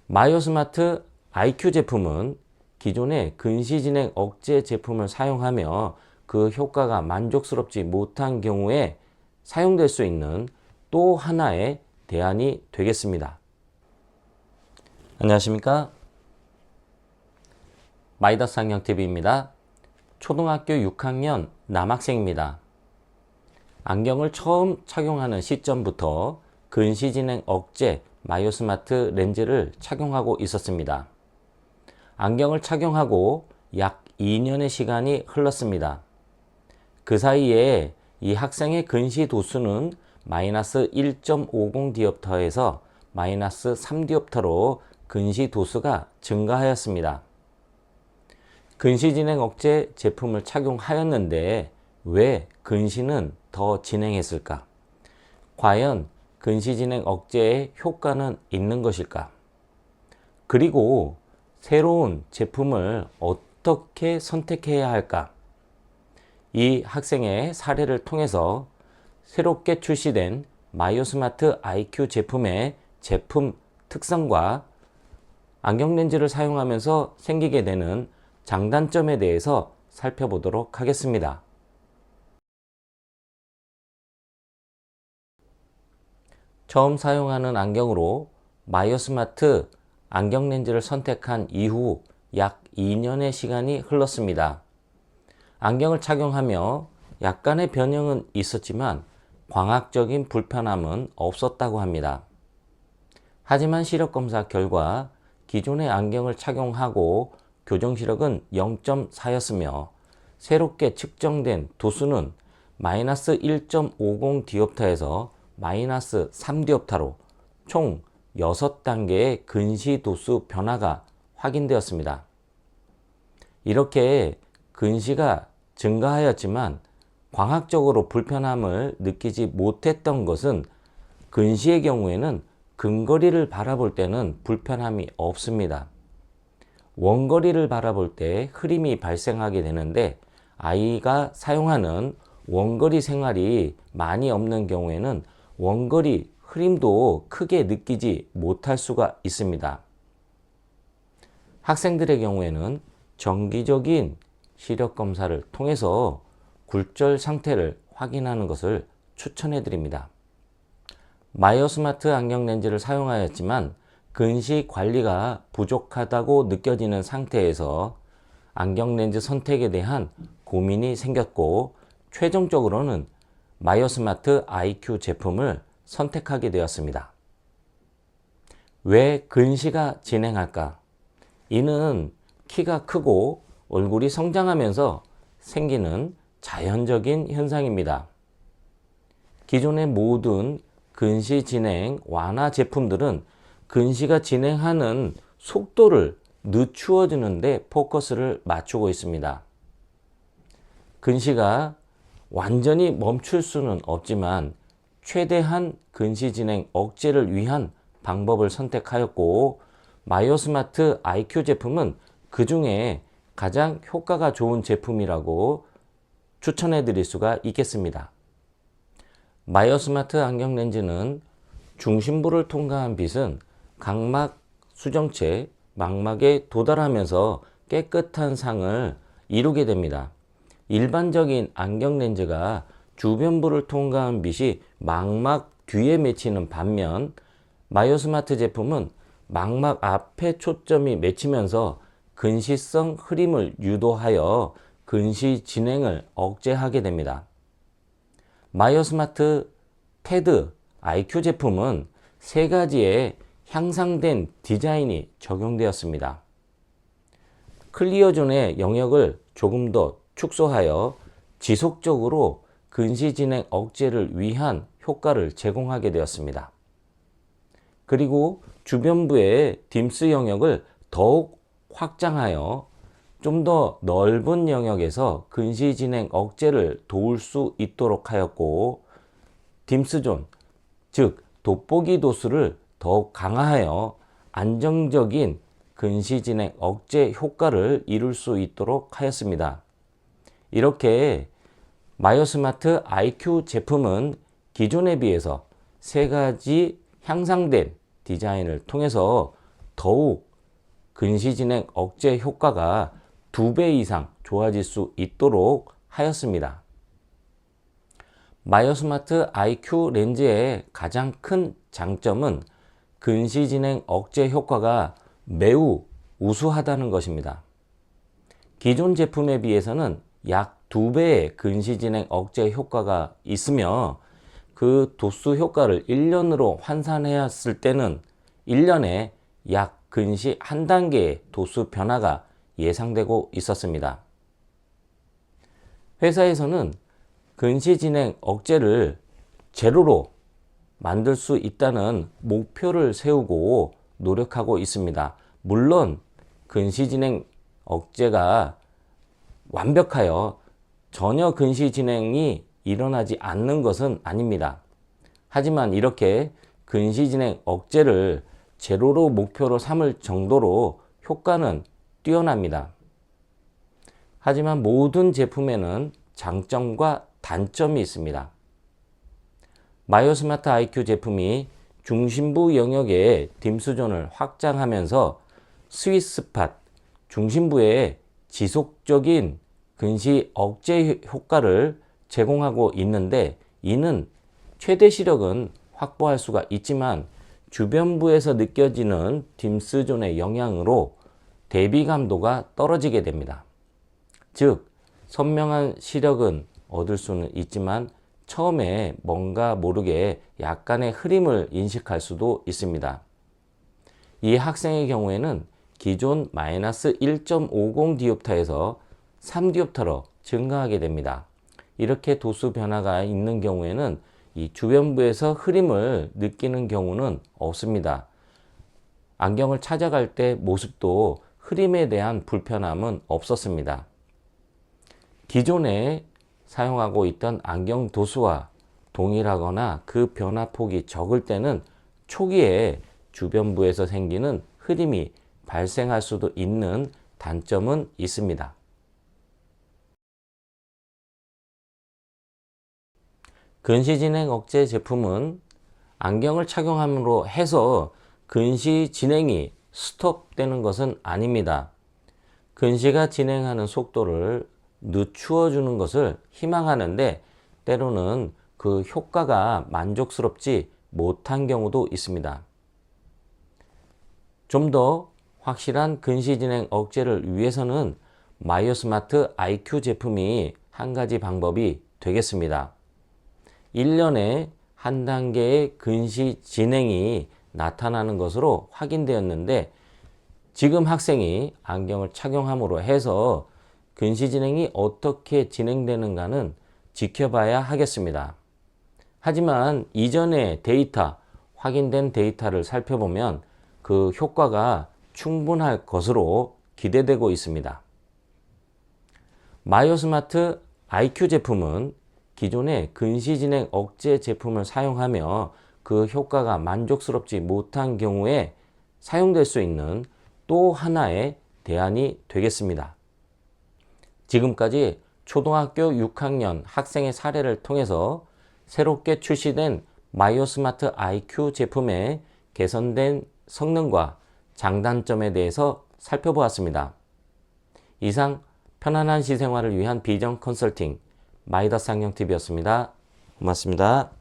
마이오스마트 IQ 제품은 기존의 근시진행 억제 제품을 사용하며 그 효과가 만족스럽지 못한 경우에 사용될 수 있는 또 하나의 대안이 되겠습니다. 안녕하십니까? 마이더스 안경TV입니다. 초등학교 6학년 남학생입니다. 안경을 처음 착용하는 시점부터 근시진행 억제 마이오스마트 렌즈를 착용하고 있었습니다. 안경을 착용하고 약 2년의 시간이 흘렀습니다. 그 사이에 이 학생의 근시 도수는 마이너스 1.50 디옵터에서 마이너스 3 디옵터로 근시 도수가 증가하였습니다. 근시진행 억제 제품을 착용하였는데 왜 근시는 더 진행했을까? 과연 근시진행 억제의 효과는 있는 것일까? 그리고 새로운 제품을 어떻게 선택해야 할까? 이 학생의 사례를 통해서 새롭게 출시된 마이오스마트 IQ 제품의 제품 특성과 안경렌즈를 사용하면서 생기게 되는 장단점에 대해서 살펴보도록 하겠습니다. 처음 사용하는 안경으로 마이오스마트 안경렌즈를 선택한 이후 약 2년의 시간이 흘렀습니다. 안경을 착용하며 약간의 변형은 있었지만 광학적인 불편함은 없었다고 합니다. 하지만 시력검사 결과 기존의 안경을 착용하고 교정시력은 0.4였으며 새롭게 측정된 도수는 마이너스 1.50 디옵터에서 마이너스 3 디옵터로 총 6단계의 근시 도수 변화가 확인되었습니다. 이렇게 근시가 증가하였지만 광학적으로 불편함을 느끼지 못했던 것은 근시의 경우에는 근거리를 바라볼 때는 불편함이 없습니다. 원거리를 바라볼 때 흐림이 발생하게 되는데 아이가 사용하는 원거리 생활이 많이 없는 경우에는 원거리 흐림도 크게 느끼지 못할 수가 있습니다. 학생들의 경우에는 정기적인 시력 검사를 통해서 굴절 상태를 확인하는 것을 추천해 드립니다. 마이오스마트 안경 렌즈를 사용하였지만 근시 관리가 부족하다고 느껴지는 상태에서 안경 렌즈 선택에 대한 고민이 생겼고 최종적으로는 마이오스마트 IQ 제품을 선택하게 되었습니다. 왜 근시가 진행할까? 이는 키가 크고 얼굴이 성장하면서 생기는 자연적인 현상입니다. 기존의 모든 근시 진행 완화 제품들은 근시가 진행하는 속도를 늦추어 주는데 포커스를 맞추고 있습니다. 근시가 완전히 멈출 수는 없지만 최대한 근시 진행 억제를 위한 방법을 선택하였고 마이오스마트 IQ 제품은 그 중에 가장 효과가 좋은 제품이라고 추천해 드릴 수가 있겠습니다. 마이오스마트 안경 렌즈는 중심부를 통과한 빛은 각막 수정체 망막에 도달하면서 깨끗한 상을 이루게 됩니다. 일반적인 안경 렌즈가 주변부를 통과한 빛이 망막 뒤에 맺히는 반면 마이오스마트 제품은 망막 앞에 초점이 맺히면서 근시성 흐림을 유도하여 근시 진행을 억제하게 됩니다. 마이오스마트 패드 IQ 제품은 세 가지의 향상된 디자인이 적용되었습니다. 클리어존의 영역을 조금 더 축소하여 지속적으로 근시 진행 억제를 위한 효과를 제공하게 되었습니다. 그리고 주변부의 딤스 영역을 더욱 확장하여 좀 더 넓은 영역에서 근시 진행 억제를 도울 수 있도록 하였고 딤스존, 즉 돋보기 도수를 더욱 강화하여 안정적인 근시 진행 억제 효과를 이룰 수 있도록 하였습니다. 이렇게 마이오스마트 IQ 제품은 기존에 비해서 세 가지 향상된 디자인을 통해서 더욱 근시진행 억제 효과가 2배 이상 좋아질 수 있도록 하였습니다. 마이오스마트 IQ 렌즈의 가장 큰 장점은 근시진행 억제 효과가 매우 우수하다는 것입니다. 기존 제품에 비해서는 약 2배의 근시진행 억제 효과가 있으며 그 도수 효과를 1년으로 환산했을 때는 1년에 약 근시 1단계의 도수 변화가 예상되고 있었습니다. 회사에서는 근시진행 억제를 제로로 만들 수 있다는 목표를 세우고 노력하고 있습니다. 물론 근시진행 억제가 완벽하여 전혀 근시진행이 일어나지 않는 것은 아닙니다. 하지만 이렇게 근시진행 억제를 제로로 목표로 삼을 정도로 효과는 뛰어납니다. 하지만 모든 제품에는 장점과 단점이 있습니다. 마이오스마트 IQ 제품이 중심부 영역의 딤수존을 확장하면서 스윗스팟, 중심부에 지속적인 근시 억제 효과를 제공하고 있는데, 이는 최대 시력은 확보할 수가 있지만 주변부에서 느껴지는 딤스존의 영향으로 대비 감도가 떨어지게 됩니다. 즉, 선명한 시력은 얻을 수는 있지만 처음에 뭔가 모르게 약간의 흐림을 인식할 수도 있습니다. 이 학생의 경우에는 기존 마이너스 1.50 디옵타에서 3 디옵타로 증가하게 됩니다. 이렇게 도수 변화가 있는 경우에는 이 주변부에서 흐림을 느끼는 경우는 없습니다. 안경을 찾아갈 때 모습도 흐림에 대한 불편함은 없었습니다. 기존에 사용하고 있던 안경 도수와 동일하거나 그 변화폭이 적을 때는 초기에 주변부에서 생기는 흐림이 발생할 수도 있는 단점은 있습니다. 근시진행 억제 제품은 안경을 착용함으로 해서 근시 진행이 스톱되는 것은 아닙니다. 근시가 진행하는 속도를 늦추어 주는 것을 희망하는데, 때로는 그 효과가 만족스럽지 못한 경우도 있습니다. 좀 더 확실한 근시 진행 억제를 위해서는 마이오스마트 IQ 제품이 한 가지 방법이 되겠습니다. 1년에 한 단계의 근시 진행이 나타나는 것으로 확인되었는데, 지금 학생이 안경을 착용함으로 해서 근시 진행이 어떻게 진행되는가는 지켜봐야 하겠습니다. 하지만 이전의 데이터, 확인된 데이터를 살펴보면 그 효과가 충분할 것으로 기대되고 있습니다. 마이오스마트 IQ 제품은 기존의 근시 진행 억제 제품을 사용하며 그 효과가 만족스럽지 못한 경우에 사용될 수 있는 또 하나의 대안이 되겠습니다. 지금까지 초등학교 6학년 학생의 사례를 통해서 새롭게 출시된 마이오스마트 IQ 제품의 개선된 성능과 장단점에 대해서 살펴보았습니다. 이상 편안한 시생활을 위한 비전 컨설팅 마이더스 안경TV였습니다. 고맙습니다.